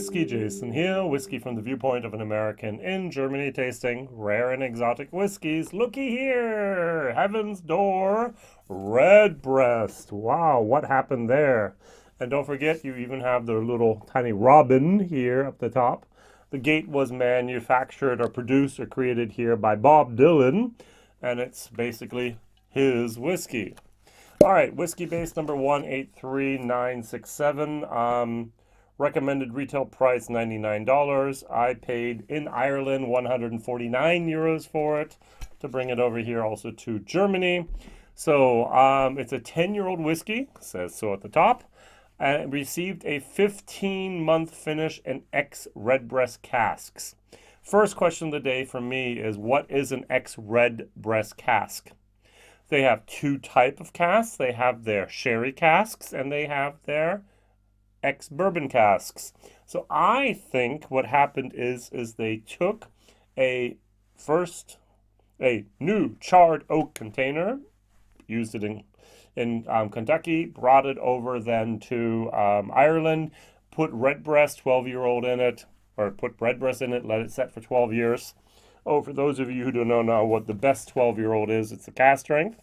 WhiskyJason here, whiskey from the viewpoint of an American in Germany tasting rare and exotic whiskeys. Looky here! Heaven's Door Redbreast. Wow, what happened there? And don't forget, you even have the little tiny robin here up the top. The gate was manufactured or produced or created here by Bob Dylan, and it's basically his whiskey. All right, Whiskybase number 183967. Recommended retail price $99. I paid in Ireland 149 euros for it to bring it over here also to Germany. So it's a 10-year-old whiskey, says so at the top, and it received a 15-month finish in ex-Redbreast Casks. First question of the day for me is, what is an ex-Redbreast cask? They have two types of casks. They have their sherry casks and they have their ex-bourbon casks. So I think what happened is they took a new charred oak container, used it in Kentucky, brought it over then to Ireland, put Redbreast 12-year-old in it, or put Redbreast in it, let it set for 12 years. Oh, for those of you who don't know what the best 12-year-old is, it's the cask strength.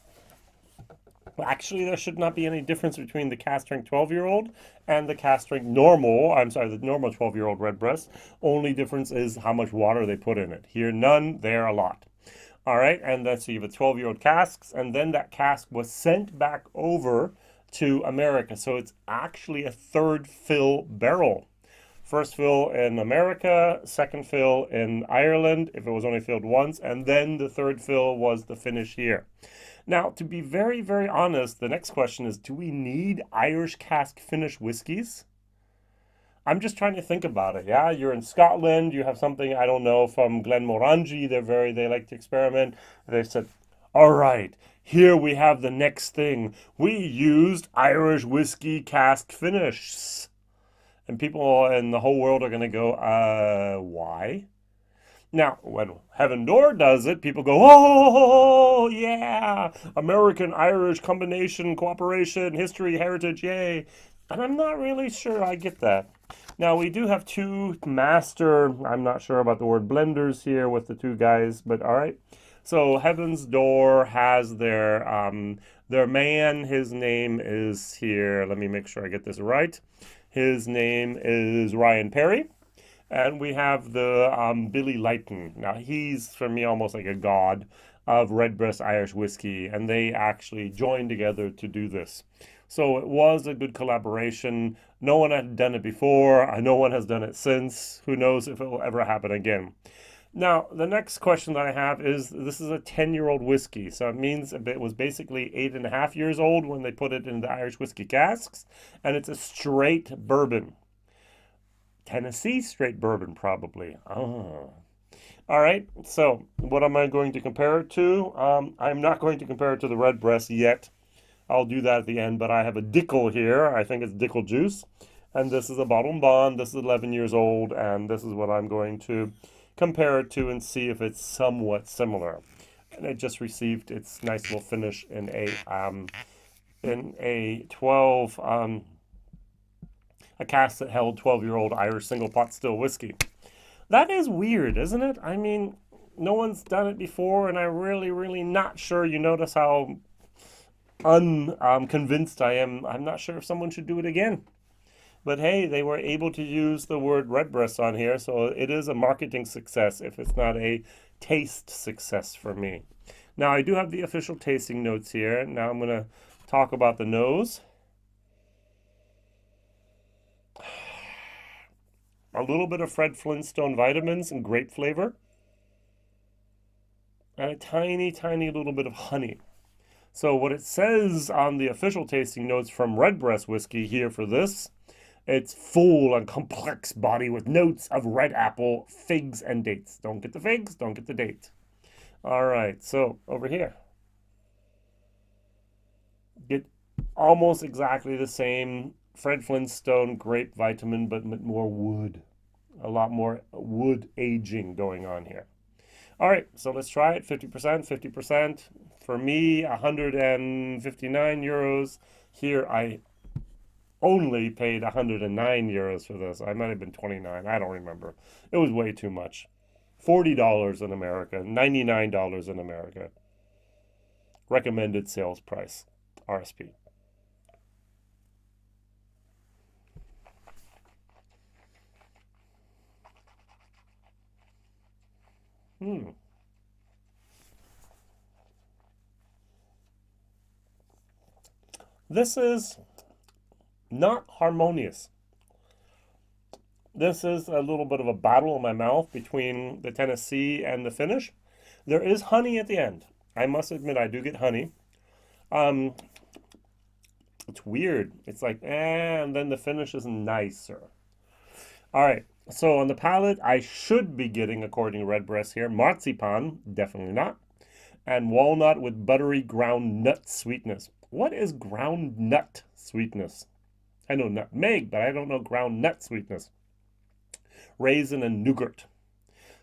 Well, actually, there should not be any difference between the cask strength 12-year-old and the cask strength the normal 12-year-old Redbreast. Only difference is how much water they put in it. Here, none. There, a lot. All right, and then so you have a 12-year-old casks, and then that cask was sent back over to America. So it's actually a third fill barrel. First fill in America, second fill in Ireland, if it was only filled once, and then the third fill was the finish here. Now, to be very, very honest, the next question is, do we need Irish cask finish whiskies? I'm just trying to think about it, yeah? You're in Scotland, you have something, I don't know, from Glenmorangie, they like to experiment. They said, all right, here we have the next thing. We used Irish whiskey cask finish. And people in the whole world are going to go, why? Now, when Heaven Door does it, people go, oh, yeah, American-Irish combination, cooperation, history, heritage, yay. And I'm not really sure I get that. Now, we do have two master, I'm not sure about the word blenders here with the two guys, but all right. So Heaven's Door has their man, his name is here, let me make sure I get this right. His name is Ryan Perry. And we have the Billy Lighton. Now, he's, for me, almost like a god of Redbreast Irish whiskey. And they actually joined together to do this. So it was a good collaboration. No one had done it before. No one has done it since. Who knows if it will ever happen again. Now, the next question that I have is, this is a 10-year-old whiskey. So it means it was basically 8.5 years old when they put it in the Irish whiskey casks. And it's a straight bourbon. Tennessee straight bourbon, probably. Oh. All right, so what am I going to compare it to? I'm not going to compare it to the Redbreast yet. I'll do that at the end, but I have a Dickel here. I think it's Dickel juice. And this is a Bottled Bond. This is 11 years old, and this is what I'm going to compare it to and see if it's somewhat similar. And it just received its nice little finish in a 12... a cask that held 12-year-old Irish single pot still whiskey. That is weird, isn't it? I mean, no one's done it before, and I'm really, really not sure. You notice how unconvinced I am. I'm not sure if someone should do it again. But hey, they were able to use the word Redbreast on here, so it is a marketing success if it's not a taste success for me. Now, I do have the official tasting notes here. Now I'm going to talk about the nose. A little bit of Fred Flintstone vitamins and grape flavor. And a tiny, tiny little bit of honey. So what it says on the official tasting notes from Redbreast whiskey here for this, it's full and complex body with notes of red apple, figs, and dates. Don't get the figs, don't get the date. All right, so over here. Get almost exactly the same Fred Flintstone grape vitamin, but more wood. A lot more wood aging going on here. All right, so let's try it. 50%, 50%. For me, 159 euros. Here, I only paid 109 euros for this. I might have been 29. I don't remember. It was way too much. $40 in America, $99 in America. Recommended sales price, RSP. This is not harmonious. This is a little bit of a battle in my mouth between the Tennessee and the finish. There is honey at the end. I must admit, I do get honey. Um, it's weird. It's like, and then the finish is nicer. All right. So on the palate, I should be getting, according to Redbreast here, marzipan, definitely not, and walnut with buttery ground nut sweetness. What is ground nut sweetness? I know nutmeg, but I don't know ground nut sweetness. Raisin and nougat.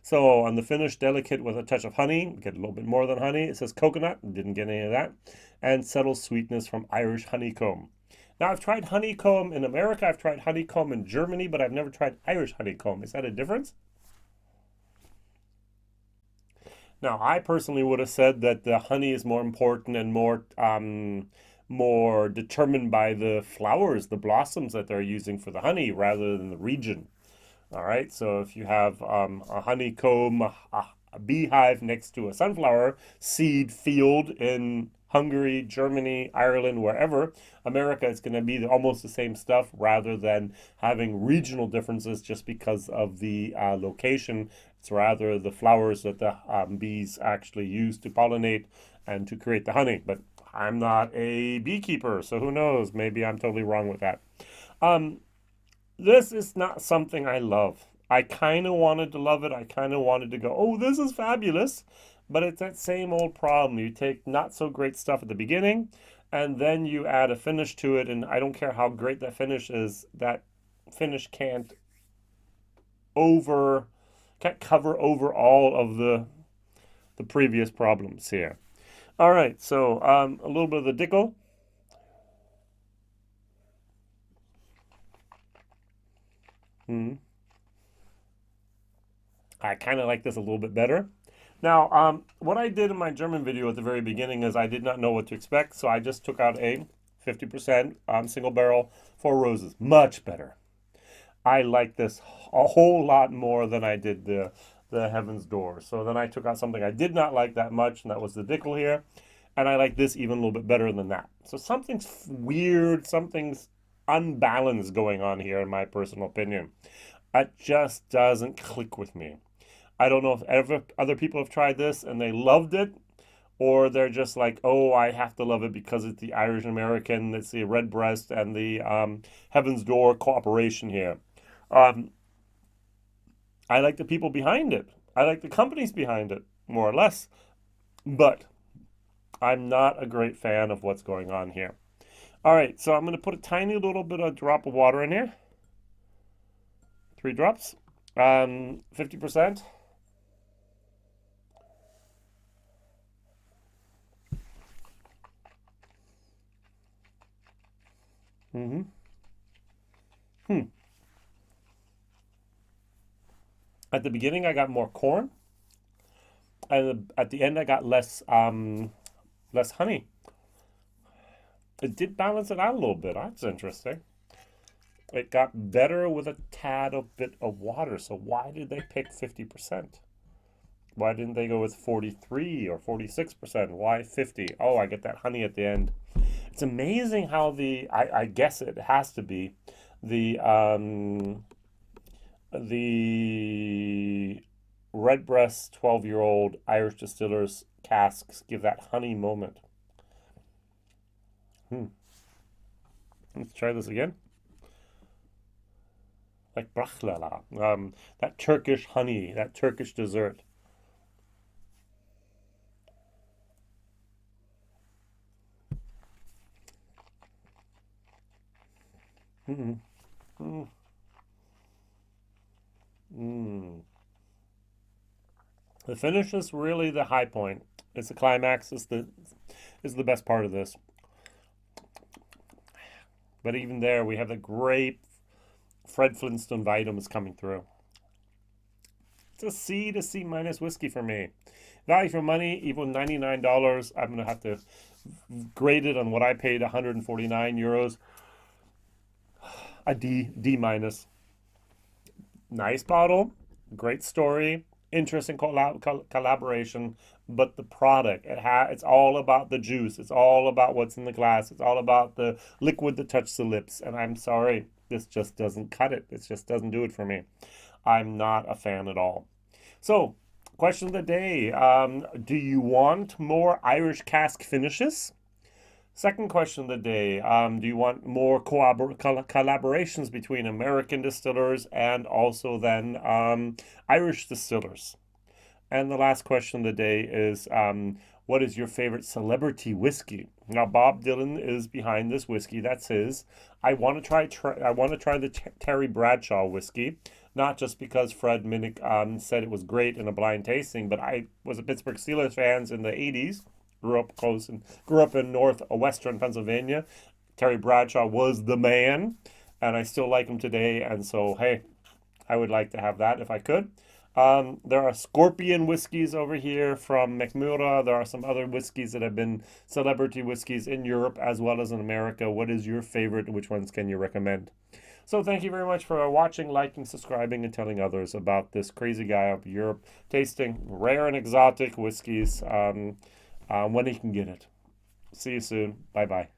So on the finish, delicate with a touch of honey. Get a little bit more than honey. It says coconut. Didn't get any of that. And subtle sweetness from Irish honeycomb. Now, I've tried honeycomb in America. I've tried honeycomb in Germany, but I've never tried Irish honeycomb. Is that a difference? Now, I personally would have said that the honey is more important and more determined by the flowers, the blossoms that they're using for the honey rather than the region. All right, so if you have a honeycomb, a beehive next to a sunflower seed field in Hungary, Germany, Ireland, wherever, America, it's going to be almost the same stuff rather than having regional differences just because of the location. It's rather the flowers that the bees actually use to pollinate and to create the honey. But I'm not a beekeeper, so who knows? Maybe I'm totally wrong with that. Um, this is not something I love. I kind of wanted to love it. I kind of wanted to go, oh, this is fabulous. But it's that same old problem. You take not so great stuff at the beginning, and then you add a finish to it. And I don't care how great that finish is, that finish can't cover over all of the previous problems here. All right, so a little bit of the Dickel. Hmm. I kind of like this a little bit better. Now, what I did in my German video at the very beginning is I did not know what to expect, so I just took out a 50% single barrel, Four Roses. Much better. I like this a whole lot more than I did the Heaven's Door. So then I took out something I did not like that much, and that was the Dickel here. And I like this even a little bit better than that. So something's weird, something's unbalanced going on here, in my personal opinion. It just doesn't click with me. I don't know if ever other people have tried this and they loved it, or they're just like, oh, I have to love it because it's the Irish American, it's the Redbreast, and the Heaven's Door cooperation here. Um, I like the people behind it. I like the companies behind it, more or less. But I'm not a great fan of what's going on here. All right, so I'm going to put a tiny little bit of drop of water in here. 3 drops. 50%. Mm-hmm. Hmm. At the beginning, I got more corn, and at the end, I got less honey. It did balance it out a little bit. That's interesting. It got better with a tad of bit of water. So why did they pick 50%? Why didn't they go with 43 or 46%? Why 50? Oh, I get that honey at the end. It's amazing how I guess it has to be the Redbreast 12-year-old Irish distillers casks give that honey moment. Let's try this again. Like brachlala, that Turkish honey, that Turkish dessert. Mm, mm, mm. The finish is really the high point. It's the climax. Is the best part of this. But even there, we have the great Fred Flintstone Vitums coming through. It's a C to C minus whiskey for me. Value for money, even $99. I'm going to have to grade it on what I paid, 149 euros. A D minus. Nice bottle, great story, interesting collaboration, but the product, it's all about the juice. It's all about what's in the glass. It's all about the liquid that touches the lips. And I'm sorry, this just doesn't cut it. It just doesn't do it for me. I'm not a fan at all. So, question of the day. Do you want more Irish cask finishes? Second question of the day. Do you want more collaborations between American distillers and also then Irish distillers? And the last question of the day is, what is your favorite celebrity whiskey? Now, Bob Dylan is behind this whiskey. That's his. I want to try the Terry Bradshaw whiskey, not just because Fred Minnick said it was great in a blind tasting, but I was a Pittsburgh Steelers fan in the 80s. Grew up in western Pennsylvania. Terry Bradshaw was the man, and I still like him today. And so, hey, I would like to have that if I could. There are Scorpion whiskeys over here from Macmurra. There are some other whiskeys that have been celebrity whiskeys in Europe as well as in America. What is your favorite? Which ones can you recommend? So thank you very much for watching, liking, subscribing, and telling others about this crazy guy up Europe tasting rare and exotic whiskeys when he can get it. See you soon. Bye-bye.